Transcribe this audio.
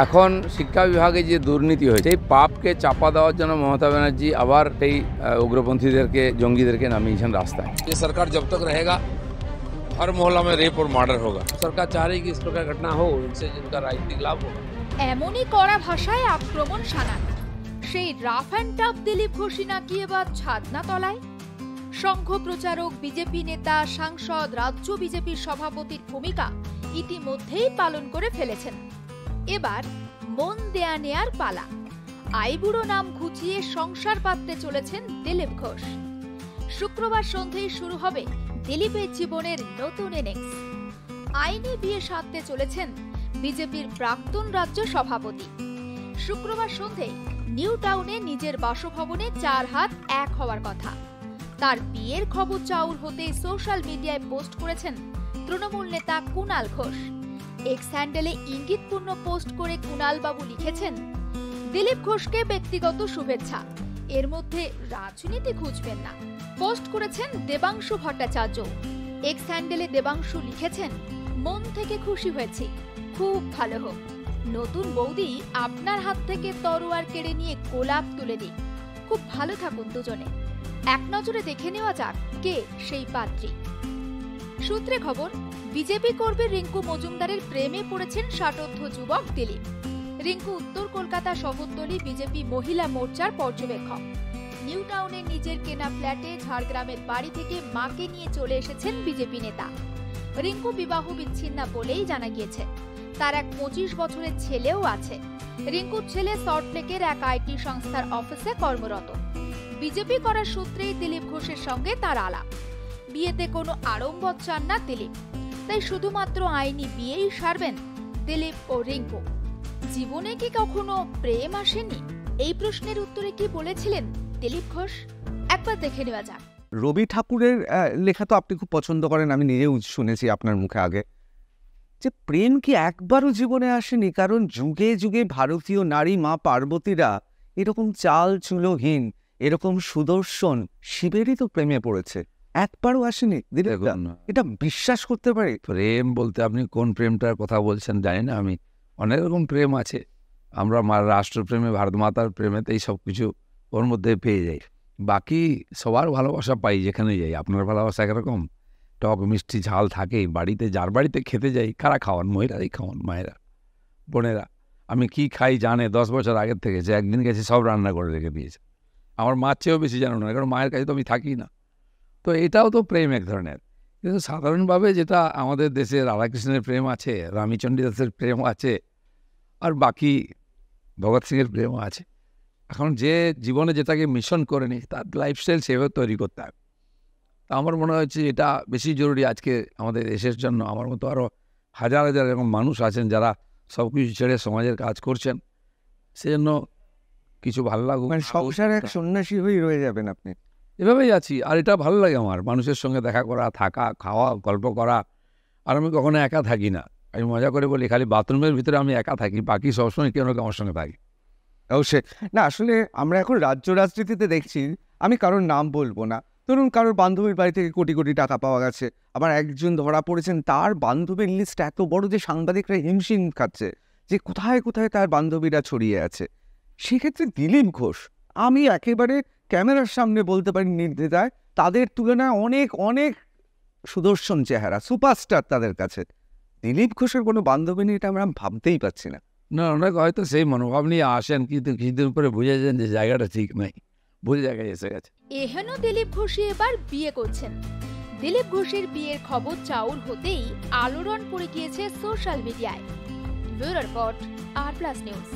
এখন শিক্ষা বিভাগে যে দুর্নীতি হয়েছে এই পাপকে চাপা দেওয়ার জন্য মমতা ব্যানার্জি আবার এই উগ্রপন্থীদেরকে জঙ্গিদেরকে নামিয়েছেন রাস্তায়। ये सरकार जब तक रहेगा हर मोहल्ला में रेप और मर्डर होगा। सरकार चाह रही है कि इस प्रकार घटना हो, इनसे जिनका राजनीतिक लाभ होगा। এমনই কড়া ভাষায় আক্রমণ শানার। সেই রাফ অ্যান্ড টাফ দিলীপ ঘোষই নাকি এবার ছাদনা তলায়। সংঘ প্রচারক, বিজেপি নেতা, সাংসদ, রাজ্য বিজেপির সভাপতির ভূমিকা ইতিমধ্যেই পালন করে ফেলেছেন। এবার মন দেয়া নেয়ার পালা। আইবুড়ো নাম ঘুচিয়ে সংসার পাততে চলেছেন দিলীপ ঘোষ। শুক্রবার সন্ধ্যায় শুরু হবে দিলীপের জীবনের নতুন ইনিংস। আইনি বিয়ে সাধতে চলেছেন বিজেপির প্রাক্তন রাজ্য সভাপতি। শুক্রবার সন্ধ্যায় নিউ টাউনে নিজের বাসভবনে 4 হাত এক হওয়ার কথা। তার বিয়ের খবর চাউর হতেই সোশ্যাল মিডিয়ায় পোস্ট করেছেন তৃণমূল নেতা কুণাল ঘোষ। এক্স হ্যান্ডেলে ইঙ্গিতপূর্ণ পোস্ট করে কুণাল বাবু লিখেছেন, দিলীপ ঘোষকে ব্যক্তিগত শুভেচ্ছা, এর মধ্যে রাজনীতি খুঁজবেন না। পোস্ট করেছেন দেবাংশু ভট্টাচার্য। এক্স হ্যান্ডেলে দেবাংশু লিখেছেন, মন থেকে খুশি হয়েছি, খুব ভালো হোক। নতুন বৌদি আপনার হাত থেকে তরোয়ার কেড়ে নিয়ে গোলাপ তুলে দিই, খুব ভালো থাকুন দুজনে। এক নজরে দেখে নেওয়া যাক কে সেই পাত্রী। সূত্রে খবর, বিজেপি কর্মী রিঙ্কু মজুমদারের প্রেমে পড়েছেন ষাটোর্ধ্ব যুবক দিলীপ। রিঙ্কু উত্তর কলকাতা শহরতলি বিজেপি মহিলা মোর্চার পর্যবেক্ষক। নিউ টাউনে নিজের কেনা ফ্ল্যাটে ঝাড়গ্রামের বাড়ি থেকে মাকে নিয়ে চলে এসেছেন বিজেপি নেতা। রিঙ্কু বিবাহ বিচ্ছিন্ন বলেই জানা গিয়েছে। তার এক 25 বছরের ছেলেও আছে। রিঙ্কুর ছেলে সল্টলেকের এক আইটি সংস্থার অফিসে কর্মরত। বিজেপি করার সূত্রেই দিলীপ ঘোষের সঙ্গে তার আলাপ। বিয়েতে কোনো আড়ম্বর চান না দিলীপ, তাই শুধুমাত্র আইনি বিয়েই সারবেন দিলীপ ও রিঙ্কু। জীবনে কি কখনো প্রেম আসেনি? এই প্রশ্নের উত্তরে কি বলেছিলেন দিলীপ ঘোষ, একবার দেখে নেওয়া যাক। রবি ঠাকুরের লেখা তো আপনি খুব পছন্দ করেন, আমি নিজেও শুনেছি আপনার মুখে আগে, যে প্রেম কি একবারও জীবনে আসেনি? কারণ যুগে যুগে ভারতীয় নারী মা পার্বতীরা এরকম চাল চুলোহীন, এরকম সুদর্শন শিবেরই তো প্রেমে পড়েছে, একবারও আসেনি। এটা বিশ্বাস করতে পারি? প্রেম বলতে আপনি কোন প্রেমটার কথা বলছেন জানি না আমি। অনেক রকম প্রেম আছে। আমরা রাষ্ট্রপ্রেমে, ভারত মাতার প্রেমেতেই সব কিছু ওর মধ্যে পেয়ে যাই। বাকি সবার ভালোবাসা পাই যেখানে যাই। আপনার ভালোবাসা একরকম টক মিষ্টি ঝাল থাকেই। বাড়িতে যার বাড়িতে খেতে যাই, কারা খাওয়ান? মহিলারাই খাওয়ান, মায়েরা, বোনেরা। আমি কি খাই জানে 10 বছর আগের থেকে, যে একদিন গেছে সব রান্না করে রেখে দিয়েছে। আমার মার চেয়েও বেশি জানো না, কারণ মায়ের কাছে তো আমি থাকি না। তো এটাও তো প্রেম এক ধরনের। কিন্তু সাধারণভাবে যেটা আমাদের দেশে রাধাকৃষ্ণের প্রেম আছে, রামচন্দ্র দাসের প্রেম আছে, আর বাকি ভগৎ সিংয়ের প্রেমও আছে। এখন যে জীবনে যেটাকে মিশন করে নি, তার লাইফস্টাইল সেভাবে তৈরি করতে হবে। তা আমার মনে হচ্ছে এটা বেশি জরুরি আজকে আমাদের দেশের জন্য। আমার মতো আরও হাজার হাজার এরকম মানুষ আছেন যারা সব কিছু ছেড়ে সমাজের কাজ করছেন। সেজন্য কিছু ভালো লাগুক। সংসারে এক সন্ন্যাসী হয়েই রয়ে যাবেন আপনি? এভাবেই আছি। আর এটা ভালো লাগে আমার, মানুষের সঙ্গে দেখা করা, থাকা, খাওয়া, গল্প করা। আর আমি কখনো একা থাকি না। আমি মজা করে বলি, খালি বাথরুমের ভিতরে আমি একা থাকি, বাকি সবসময় কেউ না কেউ আমার সঙ্গে থাকি। অবশ্যই না, আসলে আমরা এখন রাজ্য রাজনীতিতে দেখছি, আমি কারোর নাম বলবো না, ধরুন কারোর বান্ধবীর বাড়ি থেকে কোটি কোটি টাকা পাওয়া গেছে, আবার একজন ধরা পড়েছেন, তার বান্ধবীর লিস্ট এত বড় যে সাংবাদিকরা হিমশিম খাচ্ছে যে কোথায় কোথায় তার বান্ধবীরা ছড়িয়ে আছে। সেক্ষেত্রে দিলীপ ঘোষ, আমি একেবারে ক্যামেরার সামনে বলতে পারি নির্দ্বিধায়, তাদের তুলনায় অনেক অনেক সুদর্শন চেহারা, সুপারস্টার তাদের কাছে। দিলীপ ঘোষের কোনো বান্ধবী নিয়ে এটা আমরা ভাবতেই পারছি না। না, অনেক হয়তো সেই মনোভাব নিয়ে আসেন, কিন্তু কিছুদিন পরে বুঝেছেন যে জায়গাটা ঠিক নাই, ভুল জায়গায় এসে গেছে। এহেন দিলীপ ঘোষই এবার বিয়ে করছেন। দিলীপ ঘোষের বিয়ের খবর চাউর হতেই আলোড়ন পড়ে গিয়েছে সোশ্যাল মিডিয়ায়। ব্যুরো রিপোর্ট, আর প্লাস নিউজ।